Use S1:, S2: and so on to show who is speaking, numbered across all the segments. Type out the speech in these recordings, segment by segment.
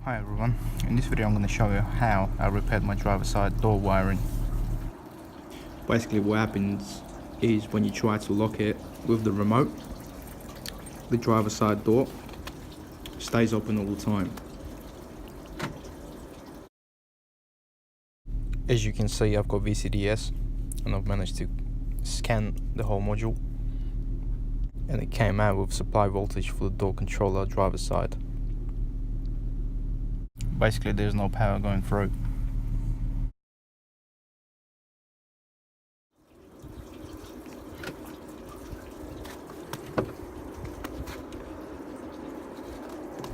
S1: Hi everyone, in this video I'm going to show you how I repaired my driver's side door wiring. Basically what happens is when you try to lock it with the remote, the driver's side door stays open all the time. As you can see, I've got VCDS and I've managed to scan the whole module, and it came out with supply voltage for the door controller driver's side. Basically there's no power going through.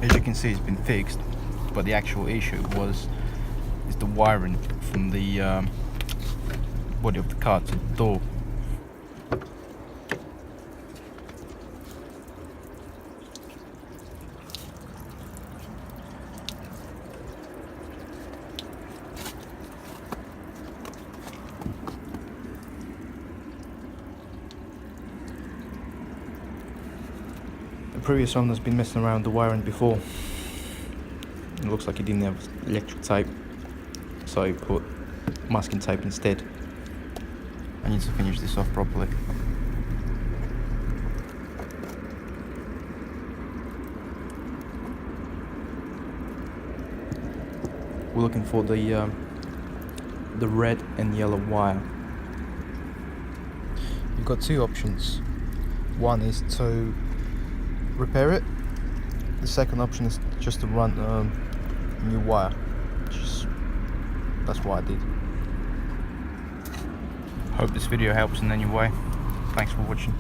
S1: As you can see, it's been fixed, but the actual issue is the wiring from the body of the car to the door. The previous owner's been messing around the wiring before. It looks like he didn't have electric tape, so he put masking tape instead. I need to finish this off properly. We're looking for the red and yellow wire. You've got two options. One is to repair it. The second option is just to run new wire. That's what I did. Hope this video helps in any way. Thanks for watching.